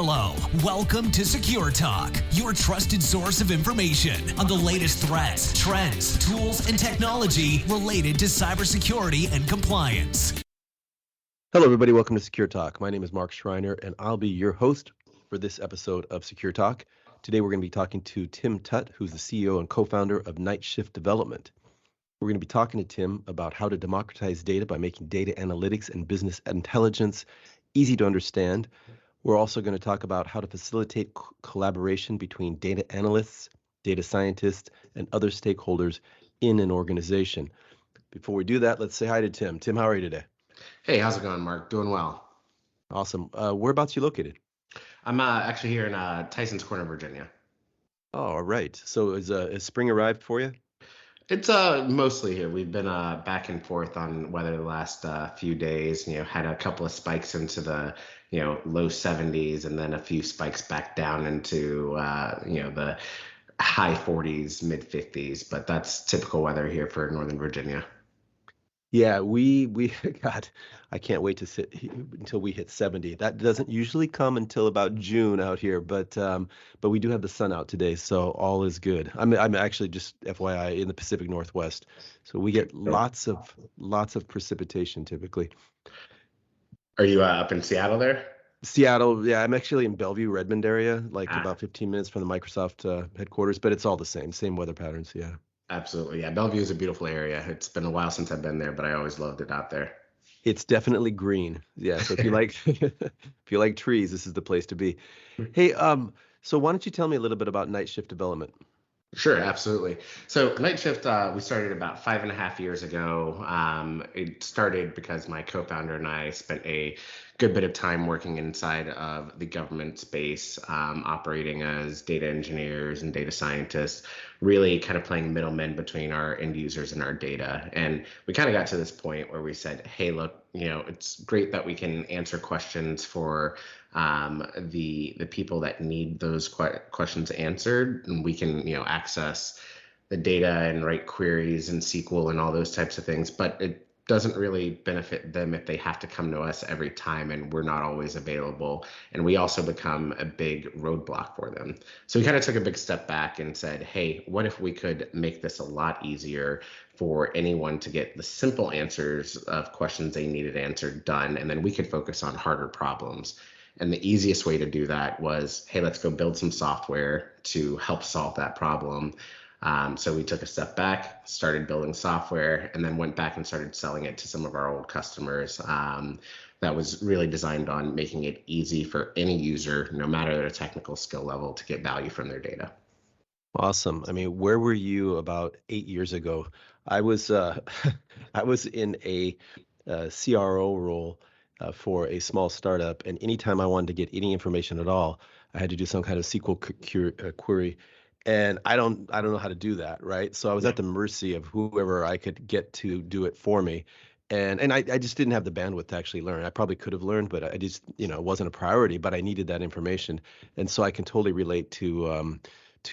Hello, welcome to Secure Talk, your trusted source of information on the latest threats, trends, tools, and technology related to cybersecurity and compliance. Hello, everybody. Welcome to Secure Talk. My name is Mark Schreiner, and I'll be your host for this episode of Secure Talk. Today, we're going to be talking to Tim Tutt, who's the CEO and co-founder of Night Shift Development. We're going to be talking to Tim about how to democratize data by making data analytics and business intelligence easy to understand. We're also going to talk about how to facilitate collaboration between data analysts, data scientists, and other stakeholders in an organization. Before we do that, let's say hi to Tim. Tim, how are you today? Hey, how's it going, Mark? Doing well. Awesome. Whereabouts you located? I'm actually here in Tysons Corner, Virginia. Oh, all right. So is spring arrived for you? It's mostly here. We've been back and forth on weather the last few days. Had a couple of spikes into the low 70s, and then a few spikes back down into the high 40s, mid 50s. But that's typical weather here for Northern Virginia. Yeah, we God, I can't wait to sit until we hit 70. That doesn't usually come until about June out here, but we do have the sun out today, so all is good. I'm actually, just FYI, in the Pacific Northwest, so we get lots of precipitation typically. Are you up in Seattle there? Seattle, yeah, I'm actually in Bellevue, Redmond area, like about 15 minutes from the Microsoft headquarters, but it's all the same weather patterns, yeah. Absolutely. Yeah. Bellevue is a beautiful area. It's been a while since I've been there, but I always loved it out there. It's definitely green. Yeah. So if you like if you like trees, this is the place to be. Hey, so why don't you tell me a little bit about Night Shift Development? Sure, absolutely. So Night Shift, we started about 5.5 years ago. It started because my co-founder and I spent a good bit of time working inside of the government space, operating as data engineers and data scientists, really kind of playing middlemen between our end users and our data. And we kind of got to this point where we said, hey, look, it's great that we can answer questions for the people that need those questions answered, and we can access the data and write queries in SQL and all those types of things, but it doesn't really benefit them if they have to come to us every time and we're not always available, and we also become a big roadblock for them. So we kind of took a big step back and said, hey, what if we could make this a lot easier for anyone to get the simple answers of questions they needed answered done, and then we could focus on harder problems. And the easiest way to do that was, hey, let's go build some software to help solve that problem. So we took a step back, started building software, and then went back and started selling it to some of our old customers. That was really designed on making it easy for any user, no matter their technical skill level, to get value from their data. Awesome. I mean, where were you about 8 years ago? I was I was in a CRO role for a small startup, and anytime I wanted to get any information at all, I had to do some kind of SQL query. And I don't know how to do that, right? So I was at the mercy of whoever I could get to do it for me. And I just didn't have the bandwidth to actually learn. I probably could have learned, but I just, it wasn't a priority, but I needed that information. And so I can totally relate to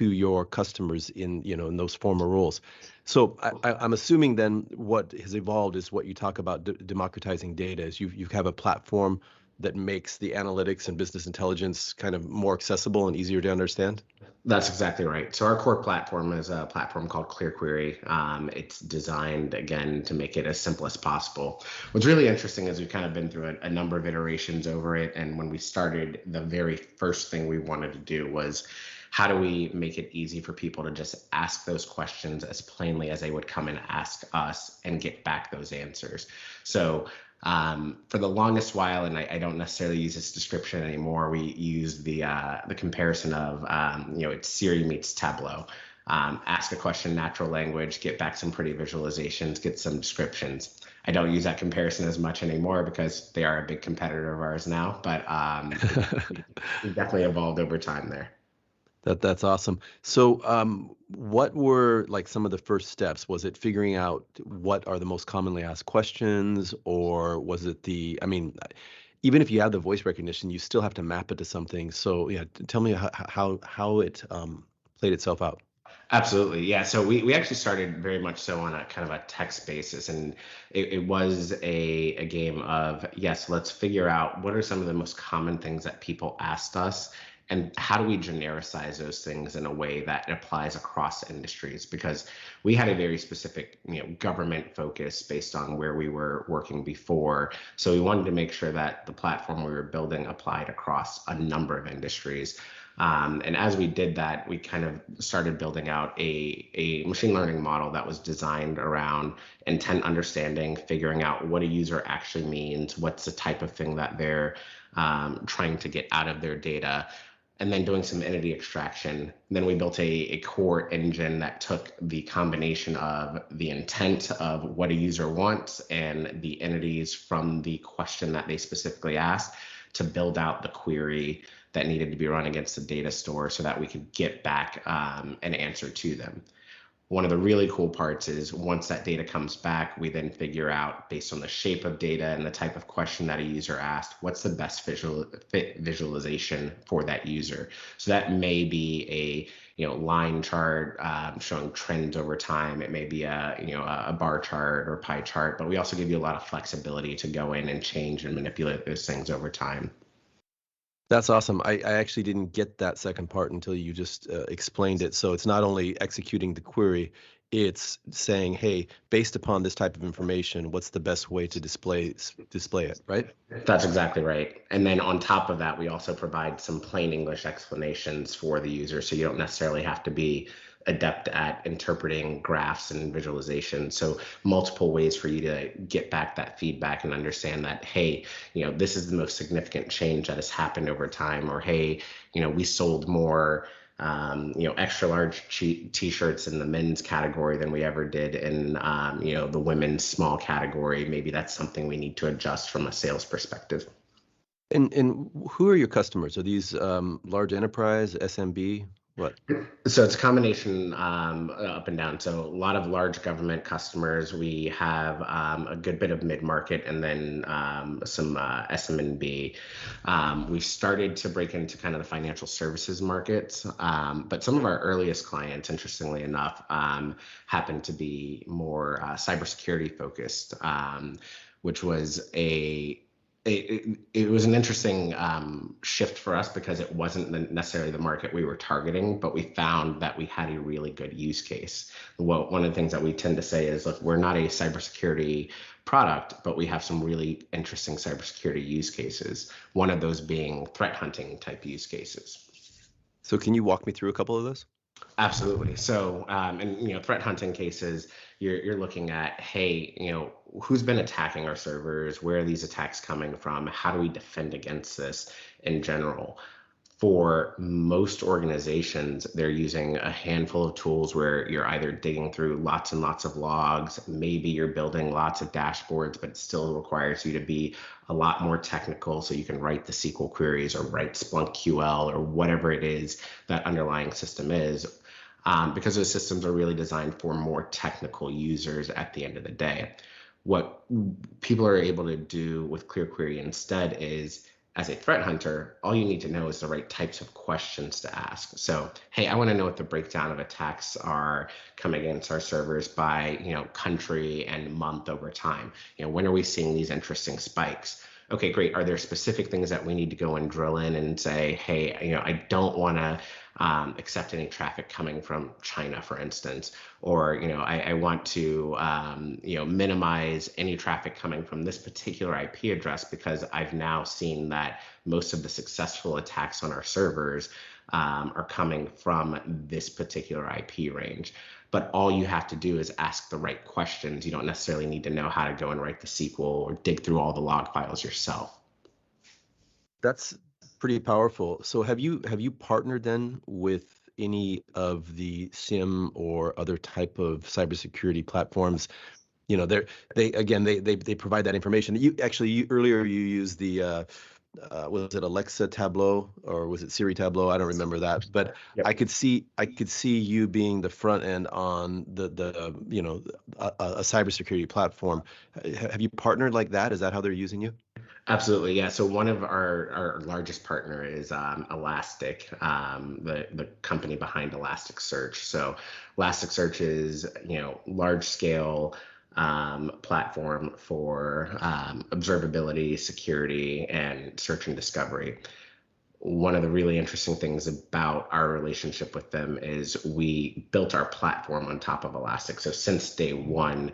your customers in those former roles. So I'm assuming then what has evolved is what you talk about democratizing data is you have a platform that makes the analytics and business intelligence kind of more accessible and easier to understand? That's exactly right. So our core platform is a platform called ClearQuery. It's designed, again, to make it as simple as possible. What's really interesting is we've kind of been through a number of iterations over it. And when we started, the very first thing we wanted to do was, how do we make it easy for people to just ask those questions as plainly as they would come and ask us and get back those answers? So for the longest while, and I don't necessarily use this description anymore, we use the comparison of, it's Siri meets Tableau. Ask a question, natural language, get back some pretty visualizations, get some descriptions. I don't use that comparison as much anymore because they are a big competitor of ours now, but we've definitely evolved over time there. That's awesome. So what were like some of the first steps? Was it figuring out what are the most commonly asked questions, or was it even if you have the voice recognition, you still have to map it to something. So yeah, tell me how it played itself out. Absolutely. Yeah. So we actually started very much so on a kind of a text basis. And it was a game of, yes, let's figure out what are some of the most common things that people asked us and how do we genericize those things in a way that applies across industries? Because we had a very specific, government focus based on where we were working before. So we wanted to make sure that the platform we were building applied across a number of industries. And as we did that, we kind of started building out a machine learning model that was designed around intent understanding, figuring out what a user actually means, what's the type of thing that they're trying to get out of their data, and then doing some entity extraction. Then we built a core engine that took the combination of the intent of what a user wants and the entities from the question that they specifically asked to build out the query that needed to be run against the data store so that we could get back an answer to them. One of the really cool parts is once that data comes back, we then figure out based on the shape of data and the type of question that a user asked, what's the best visualization for that user. So that may be a line chart showing trends over time. It may be a bar chart or pie chart, but we also give you a lot of flexibility to go in and change and manipulate those things over time. That's awesome. I actually didn't get that second part until you just explained it. So it's not only executing the query, it's saying, hey, based upon this type of information, what's the best way to display it, right? That's exactly right. And then on top of that, we also provide some plain English explanations for the user. So you don't necessarily have to be adept at interpreting graphs and visualization. So multiple ways for you to get back that feedback and understand that, hey, this is the most significant change that has happened over time, or hey, we sold more extra large t-shirts in the men's category than we ever did in the women's small category. Maybe that's something we need to adjust from a sales perspective. And who are your customers? Are these large enterprise, SMB? What? So it's a combination up and down. So a lot of large government customers. We have a good bit of mid-market and then some SM&B. We've started to break into kind of the financial services markets, but some of our earliest clients, interestingly enough, happen to be more cybersecurity focused, which was it was an interesting shift for us because it wasn't necessarily the market we were targeting, but we found that we had a really good use case. Well, one of the things that we tend to say is, look, we're not a cybersecurity product, but we have some really interesting cybersecurity use cases. One of those being threat hunting type use cases. So can you walk me through a couple of those? Absolutely. So, and threat hunting cases, you're looking at, hey, who's been attacking our servers? Where are these attacks coming from? How do we defend against this in general? For most organizations, they're using a handful of tools where you're either digging through lots and lots of logs, maybe you're building lots of dashboards, but it still requires you to be a lot more technical so you can write the SQL queries or write Splunk QL or whatever it is that underlying system is. Because those systems are really designed for more technical users at the end of the day. What people are able to do with Clear Query instead is, as a threat hunter, all you need to know is the right types of questions to ask. So, hey, I want to know what the breakdown of attacks are coming against our servers by, country and month over time. When are we seeing these interesting spikes? Okay, great. Are there specific things that we need to go and drill in and say, hey, I don't want to accept any traffic coming from China, for instance, or I want to minimize any traffic coming from this particular IP address because I've now seen that most of the successful attacks on our servers are coming from this particular IP range. But all you have to do is ask the right questions. You don't necessarily need to know how to go and write the SQL or dig through all the log files yourself. That's pretty powerful. So have you partnered then with any of the SIEM or other type of cybersecurity platforms? They provide that information. Earlier you used the was it Alexa Tableau or was it Siri Tableau? I don't remember that, but yep. I could see you being the front end on a cybersecurity platform. Have you partnered like that? Is that how they're using you? Absolutely, yeah. So one of our largest partner is Elastic, the company behind Elasticsearch. So Elasticsearch is large scale platform for observability, security, and search and discovery. One of the really interesting things about our relationship with them is we built our platform on top of Elastic. So since day one,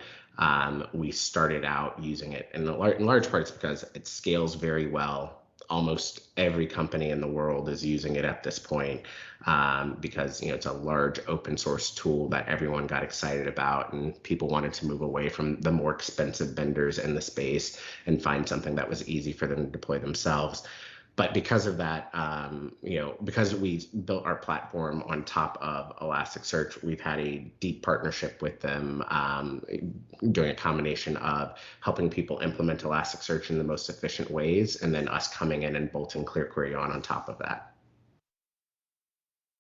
we started out using it, and in large parts because it scales very well. Almost every company in the world is using it at this point, because it's a large open source tool that everyone got excited about, and people wanted to move away from the more expensive vendors in the space and find something that was easy for them to deploy themselves. But because of that, because we built our platform on top of Elasticsearch, we've had a deep partnership with them, doing a combination of helping people implement Elasticsearch in the most efficient ways, and then us coming in and bolting ClearQuery on top of that.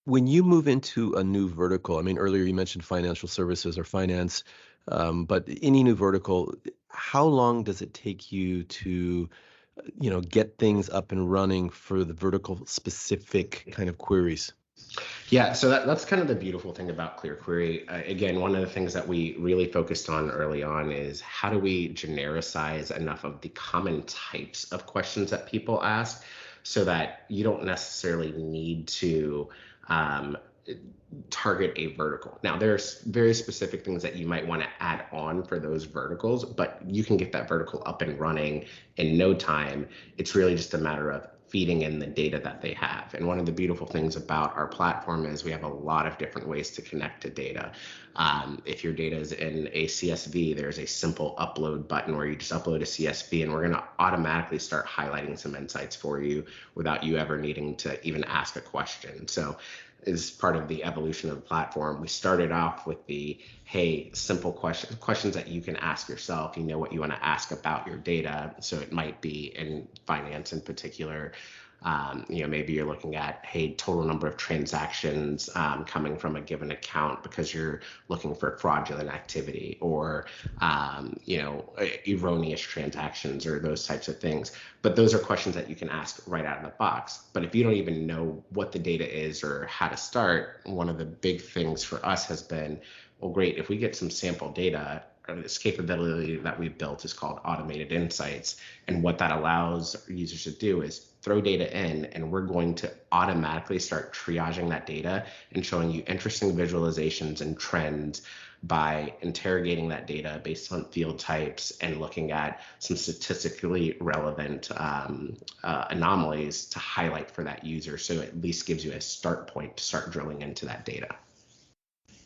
When you move into a new vertical, I mean, earlier you mentioned financial services or finance, but any new vertical, how long does it take you to, get things up and running for the vertical specific kind of queries? Yeah, so that's kind of the beautiful thing about ClearQuery. Again, one of the things that we really focused on early on is how do we genericize enough of the common types of questions that people ask so that you don't necessarily need to um, target a vertical. Now, there's very specific things that you might want to add on for those verticals, but you can get that vertical up and running in no time. It's really just a matter of feeding in the data that they have. And one of the beautiful things about our platform is we have a lot of different ways to connect to data. If your data is in a CSV, there's a simple upload button where you just upload a CSV, and we're going to automatically start highlighting some insights for you without you ever needing to even ask a question. So is part of the evolution of the platform. We started off with the, hey, simple questions that you can ask yourself. You know what you want to ask about your data. So it might be in finance in particular. Maybe you're looking at, hey, total number of transactions coming from a given account because you're looking for fraudulent activity, or erroneous transactions, or those types of things. But those are questions that you can ask right out of the box. But if you don't even know what the data is or how to start, one of the big things for us has been, well, great, if we get some sample data, this capability that we've built is called automated insights. And what that allows users to do is throw data in, and we're going to automatically start triaging that data and showing you interesting visualizations and trends by interrogating that data based on field types and looking at some statistically relevant anomalies to highlight for that user. So it at least gives you a start point to start drilling into that data.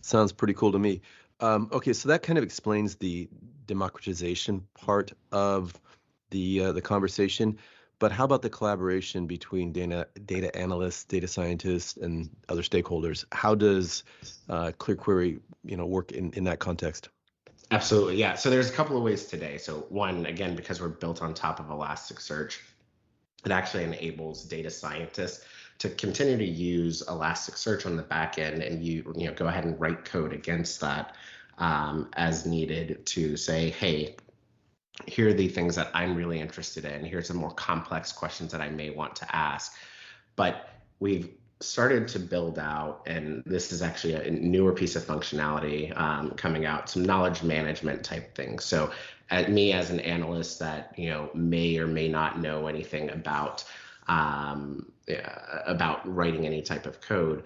Sounds pretty cool to me. Okay, so that kind of explains the democratization part of the conversation. But how about the collaboration between data analysts, data scientists, and other stakeholders? How does ClearQuery, work in that context? Absolutely, yeah. So there's a couple of ways today. So one, again, because we're built on top of Elasticsearch, it actually enables data scientists to continue to use Elasticsearch on the back end, and you go ahead and write code against that as needed to say, hey, here are the things that I'm really interested in. Here's some more complex questions that I may want to ask. But we've started to build out, and this is actually a newer piece of functionality coming out, some knowledge management type things. So me as an analyst that may or may not know anything about writing any type of code,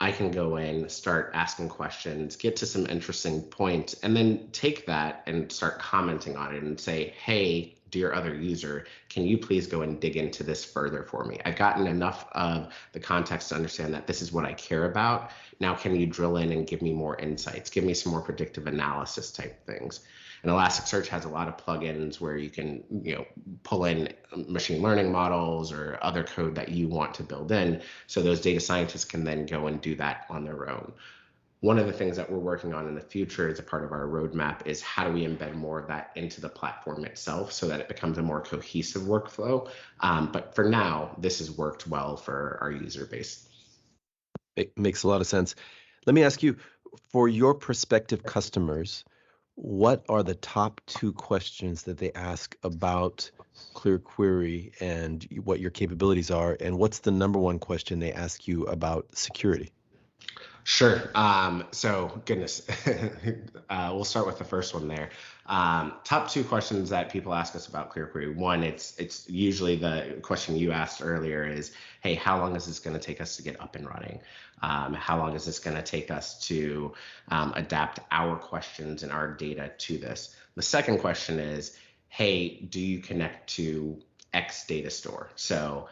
I can go in, start asking questions, get to some interesting points, and then take that and start commenting on it and say, hey, dear other user, can you please go and dig into this further for me? I've gotten enough of the context to understand that this is what I care about. Now, can you drill in and give me more insights? Give me some more predictive analysis type things. And Elasticsearch has a lot of plugins where you can, pull in machine learning models or other code that you want to build in. So those data scientists can then go and do that on their own. One of the things that we're working on in the future as a part of our roadmap is how do we embed more of that into the platform itself so that it becomes a more cohesive workflow. But for now, this has worked well for our user base. It makes a lot of sense. Let me ask you, for your prospective customers, what are the top two questions that they ask about Clear Query and what your capabilities are? And what's the number one question they ask you about security? Sure. So goodness, we'll start with the first one there. Top two questions that people ask us about Clear Query. One, it's usually the question you asked earlier is, hey, how long is this going to take us to get up and running? How long is this going to take us to adapt our questions and our data to this? The second question is, hey, do you connect to X data store? So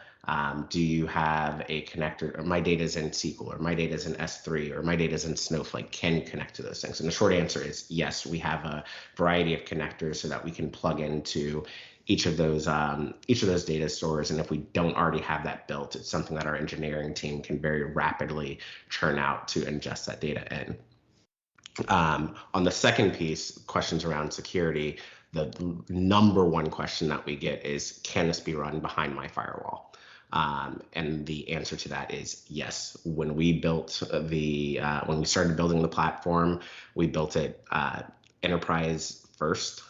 do you have a connector, or my data is in SQL, or my data is in S3, or my data is in Snowflake? Can you connect to those things? And the short answer is yes. We have a variety of connectors so that we can plug into each of those data stores. And if we don't already have that built, it's something that our engineering team can very rapidly churn out to ingest that data in. On the second piece, questions around security, the number one question that we get is, can this be run behind my firewall? And the answer to that is yes. When we started building the platform, we built it enterprise first.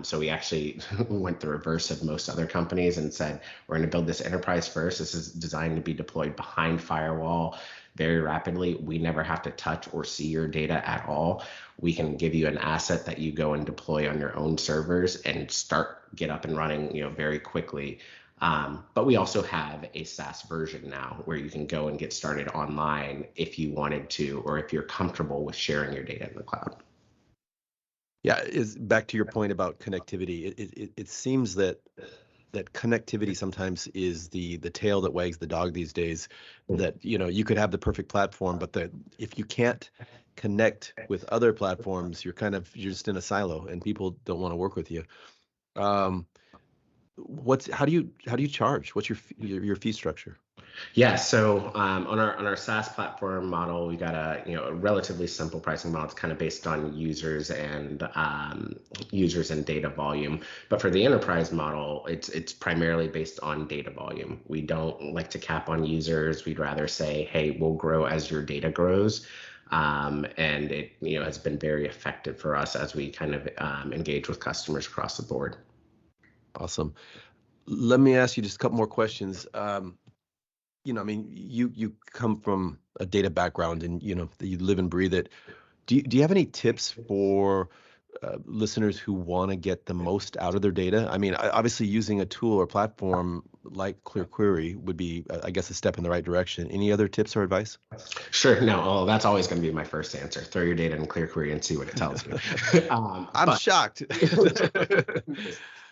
So we actually went the reverse of most other companies and said, we're going to build this enterprise first. This is designed to be deployed behind firewall very rapidly. We never have to touch or see your data at all. We can give you an asset that you go and deploy on your own servers and get up and running, very quickly. But we also have a SaaS version now where you can go and get started online if you wanted to, or if you're comfortable with sharing your data in the cloud. Yeah, back to your point about connectivity. It seems that connectivity sometimes is the tail that wags the dog these days. That you could have the perfect platform, but if you can't connect with other platforms, you're just in a silo, and people don't want to work with you. How do you charge? What's your fee structure? Yeah, so on our SaaS platform model, we got a relatively simple pricing model. It's kind of based on users and data volume. But for the enterprise model, it's primarily based on data volume. We don't like to cap on users. We'd rather say, hey, we'll grow as your data grows. And it has been very effective for us as we kind of engage with customers across the board. Awesome. Let me ask you just a couple more questions. You come from a data background, and you live and breathe it. Do you have any tips for listeners who want to get the most out of their data? I mean, obviously using a tool or platform like Clear Query would be, I guess, a step in the right direction. Any other tips or advice? Sure. No, that's always going to be my first answer. Throw your data in Clear Query and see what it tells you. I'm shocked.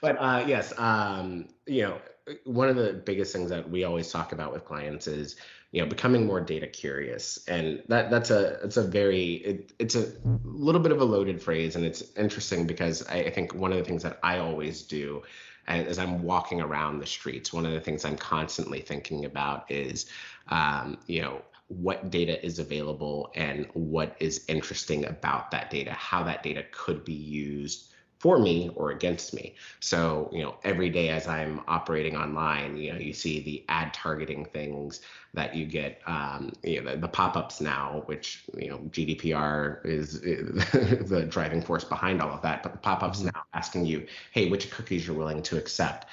But yes, one of the biggest things that we always talk about with clients is becoming more data curious, and it's a little bit of a loaded phrase, and it's interesting because I think one of the things that I always do as I'm walking around the streets, one of the things I'm constantly thinking about is what data is available and what is interesting about that data, how that data could be used for me or against me. So, every day as I'm operating online, you see the ad targeting things that you get, the pop-ups now, which, GDPR is the driving force behind all of that. But the pop-ups now asking you, hey, which cookies you're willing to accept.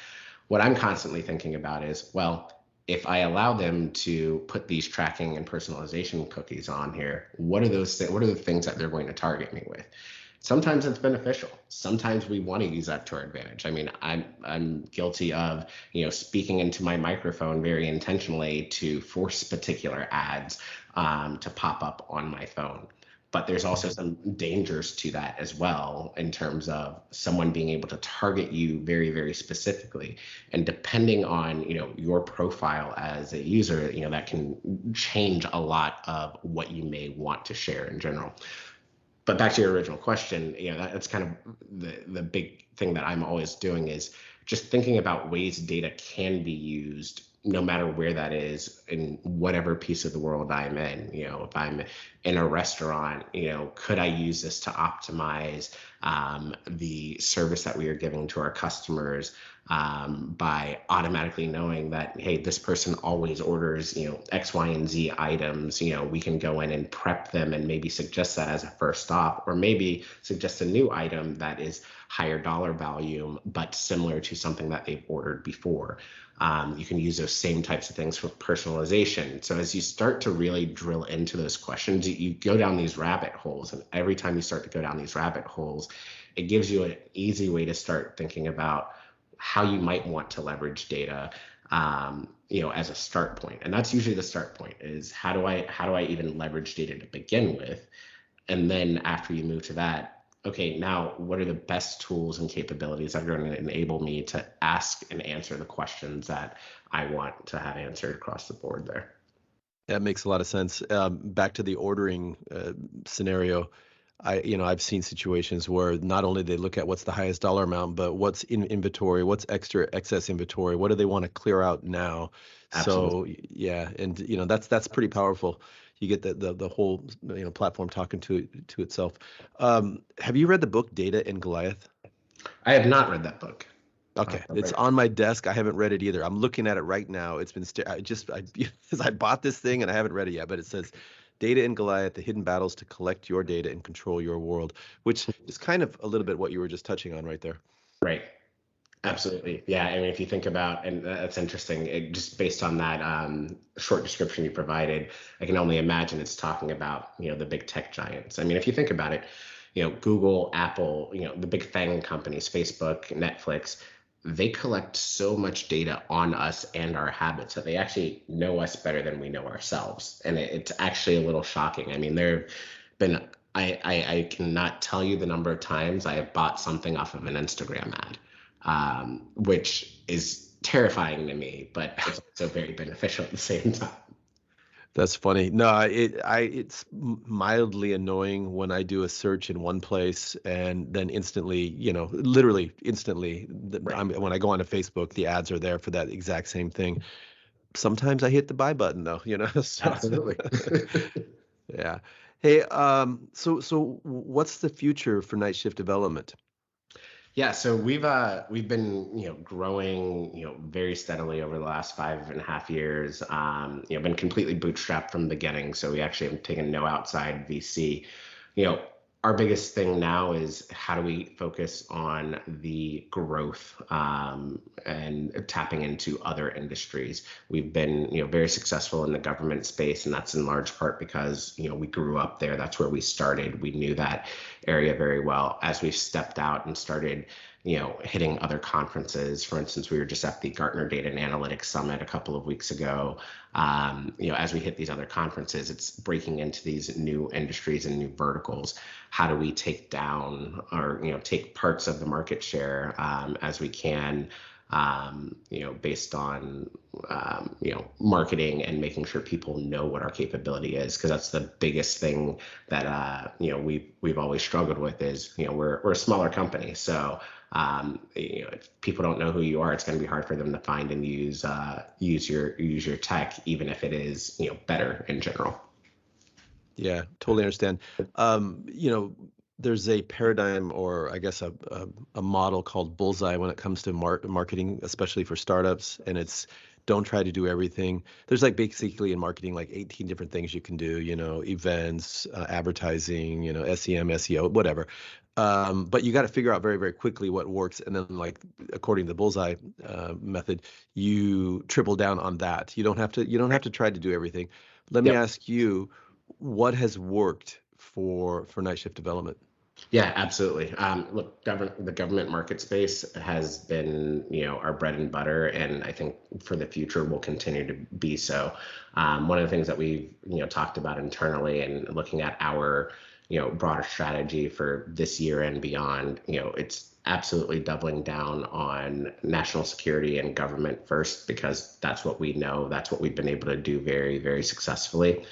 What I'm constantly thinking about is, well, if I allow them to put these tracking and personalization cookies on here, what are those what are the things that they're going to target me with? Sometimes it's beneficial. Sometimes we want to use that to our advantage. I mean, I'm guilty of, speaking into my microphone very intentionally to force particular ads to pop up on my phone. But there's also some dangers to that as well, in terms of someone being able to target you very, very specifically. And depending on, your profile as a user, that can change a lot of what you may want to share in general. But back to your original question, that's kind of the big thing that I'm always doing is just thinking about ways data can be used no matter where that is in whatever piece of the world I'm in. If I'm in a restaurant, could I use this to optimize the service that we are giving to our customers, by automatically knowing that, hey, this person always orders, X, Y, and Z items. We can go in and prep them and maybe suggest that as a first stop, or maybe suggest a new item that is higher dollar value, but similar to something that they've ordered before. You can use those same types of things for personalization. So as you start to really drill into those questions, you go down these rabbit holes. And every time you start to go down these rabbit holes, it gives you an easy way to start thinking about how you might want to leverage data, as a start point. And that's usually the start point, is how do I even leverage data to begin with? And then after you move to that, okay, now what are the best tools and capabilities that are going to enable me to ask and answer the questions that I want to have answered across the board there? That makes a lot of sense. Back to the ordering scenario, I've seen situations where not only they look at what's the highest dollar amount, but what's in inventory, what's excess inventory, what do they want to clear out now? Absolutely. So yeah, and that's pretty powerful. You get the whole platform talking to itself. Have you read the book Data and Goliath? I have not read that book. Okay, it's on my desk. I haven't read it either. I'm looking at it right now. It's been because I bought this thing and I haven't read it yet, but it says Data and Goliath: The Hidden Battles to Collect Your Data and Control Your World, which is kind of a little bit what you were just touching on right there. Right. Absolutely. Yeah. I mean, if you think about, and that's interesting, just based on that short description you provided, I can only imagine it's talking about, the big tech giants. I mean, if you think about it, Google, Apple, the big FANG companies, Facebook, Netflix, they collect so much data on us and our habits that they actually know us better than we know ourselves. And it's actually a little shocking. I mean, there have been, I cannot tell you the number of times I have bought something off of an Instagram ad, which is terrifying to me, but it's also very beneficial at the same time. That's funny. No, it's mildly annoying when I do a search in one place and then instantly, literally instantly, Right. when I go onto Facebook, the ads are there for that exact same thing. Sometimes I hit the buy button though, so Absolutely. yeah. Hey, so what's the future for night shift development? Yeah, so we've been growing very steadily over the last 5.5 years. Been completely bootstrapped from the beginning, so we actually have taken no outside VC. You know, our biggest thing now is how do we focus on the growth, and tapping into other industries. We've been very successful in the government space, and that's in large part because we grew up there. That's where we started. We knew that area very well. As we've stepped out and started hitting other conferences. For instance, we were just at the Gartner Data and Analytics Summit a couple of weeks ago. As we hit these other conferences, it's breaking into these new industries and new verticals. How do we take down or take parts of the market share, as we can, based on marketing and making sure people know what our capability is, because that's the biggest thing that we've always struggled with is we're a smaller company, so if people don't know who you are, it's going to be hard for them to find and use your tech, even if it is better in general. Yeah, totally understand. There's a paradigm, or I guess a model called Bullseye when it comes to marketing, especially for startups, and it's don't try to do everything. There's like basically in marketing like 18 different things you can do, events, advertising, SEM, SEO, whatever. But you got to figure out very, very quickly what works, and then like according to the Bullseye method, you triple down on that. You don't have to try to do everything. Let me Yep. ask you, what has worked for night shift development? Yeah, absolutely. Look, the government market space has been, our bread and butter, and I think for the future will continue to be so. One of the things that we've, talked about internally and looking at our, broader strategy for this year and beyond, it's absolutely doubling down on national security and government first, because that's what we know, that's what we've been able to do very, very successfully.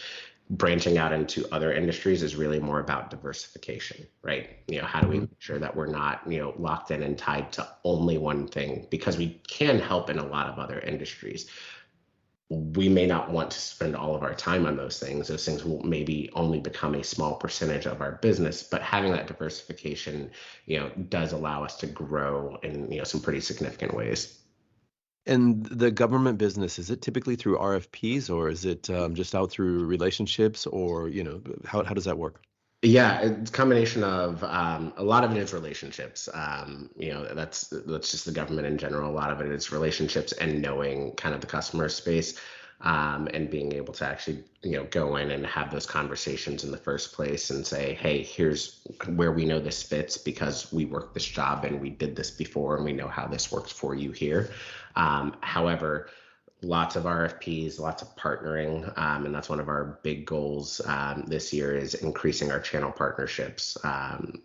Branching out into other industries is really more about diversification, right? How do we make sure that we're not, locked in and tied to only one thing, because we can help in a lot of other industries. we may not want to spend all of our time on those things. Those things will maybe only become a small percentage of our business, but having that diversification, does allow us to grow in, some pretty significant ways. And the government business, is it typically through RFPs, or is it just out through relationships, or, how does that work? Yeah, it's a combination of a lot of it is relationships. That's just the government in general. A lot of it is relationships and knowing kind of the customer space, and being able to actually go in and have those conversations in the first place and say, hey, here's where we know this fits because we worked this job and we did this before and we know how this works for you here. However, lots of RFPs, lots of partnering, and that's one of our big goals this year is increasing our channel partnerships.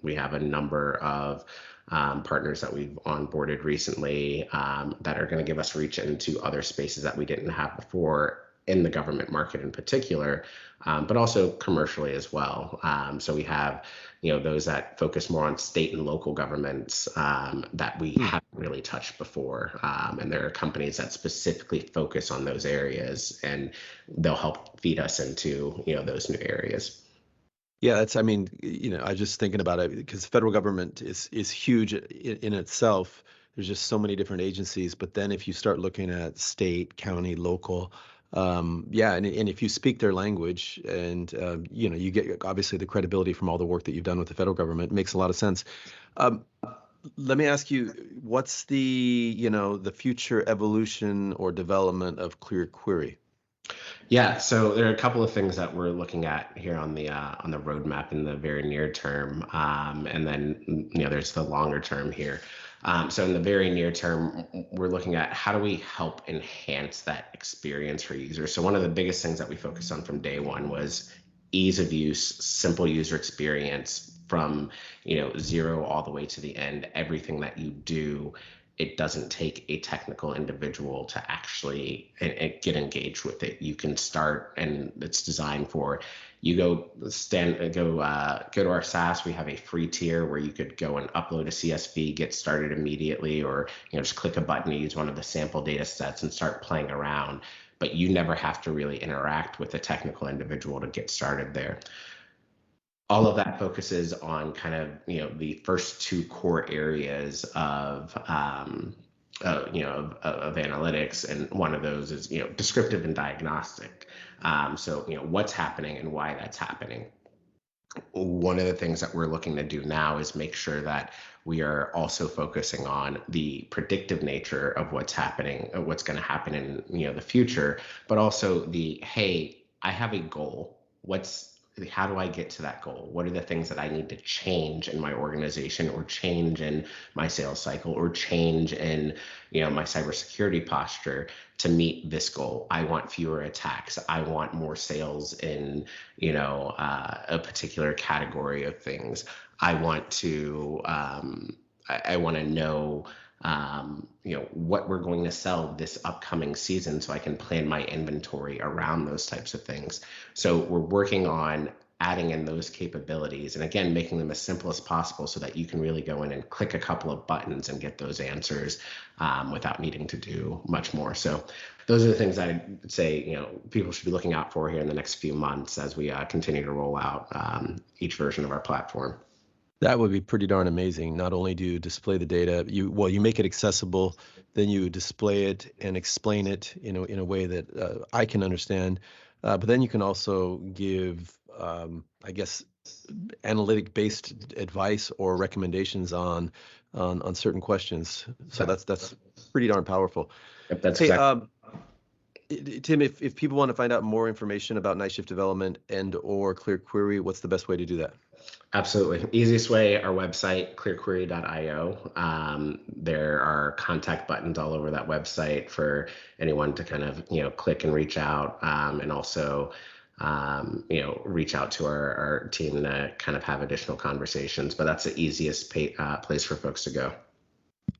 We have a number of partners that we've onboarded recently that are going to give us reach into other spaces that we didn't have before in the government market in particular, but also commercially as well. So we have those that focus more on state and local governments that we haven't really touched before. And there are companies that specifically focus on those areas, and they'll help feed us into those new areas. Yeah, I mean, I was just thinking about it because the federal government is huge in itself. There's just so many different agencies. But then if you start looking at state, county, local, yeah, and if you speak their language and, you get obviously the credibility from all the work that you've done with the federal government, it makes a lot of sense. Let me ask you, what's the future evolution or development of Clear Query? Yeah, so there are a couple of things that we're looking at here on the roadmap in the very near term, and then there's the longer term here. So in the very near term, we're looking at how do we help enhance that experience for users. So one of the biggest things that we focused on from day one was ease of use, simple user experience from zero all the way to the end. Everything that you do, it doesn't take a technical individual to actually get engaged with it. You can start, and it's designed for you. Go to our SaaS. We have a free tier where you could go and upload a CSV, get started immediately, or just click a button to use one of the sample data sets and start playing around. But you never have to really interact with a technical individual to get started there. All of that focuses on kind of the first two core areas of analytics, and one of those is descriptive and diagnostic. So what's happening and why that's happening. One of the things that we're looking to do now is make sure that we are also focusing on the predictive nature of what's happening, what's going to happen in the future, but also hey, I have a goal. How do I get to that goal? What are the things that I need to change in my organization, or change in my sales cycle, or change in my cybersecurity posture to meet this goal? I want fewer attacks. I want more sales in a particular category of things. I want to know what we're going to sell this upcoming season, so I can plan my inventory around those types of things. So we're working on adding in those capabilities, and again, making them as simple as possible so that you can really go in and click a couple of buttons and get those answers without needing to do much more. So those are the things that I'd say people should be looking out for here in the next few months as we continue to roll out each version of our platform. That would be pretty darn amazing. Not only do you display the data, you make it accessible, then you display it and explain it in a way that I can understand. But then you can also give, I guess, analytic-based advice or recommendations on certain questions. So that's pretty darn powerful. Yep, that's Hey, exactly. Tim, if people want to find out more information about Night Shift Development and/or Clear Query, what's the best way to do that? Absolutely. Easiest way, our website, clearquery.io. There are contact buttons all over that website for anyone to kind of, click and reach out, and also, reach out to our team to kind of have additional conversations. But that's the easiest place for folks to go.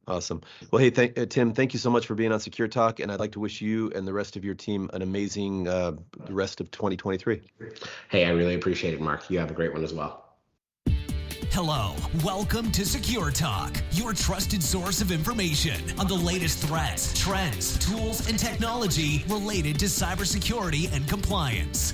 Awesome. Well, hey, Tim, thank you so much for being on Secure Talk, and I'd like to wish you and the rest of your team an amazing rest of 2023. Hey, I really appreciate it, Mark. You have a great one as well. Hello, welcome to Secure Talk, your trusted source of information on the latest threats, trends, tools, and technology related to cybersecurity and compliance.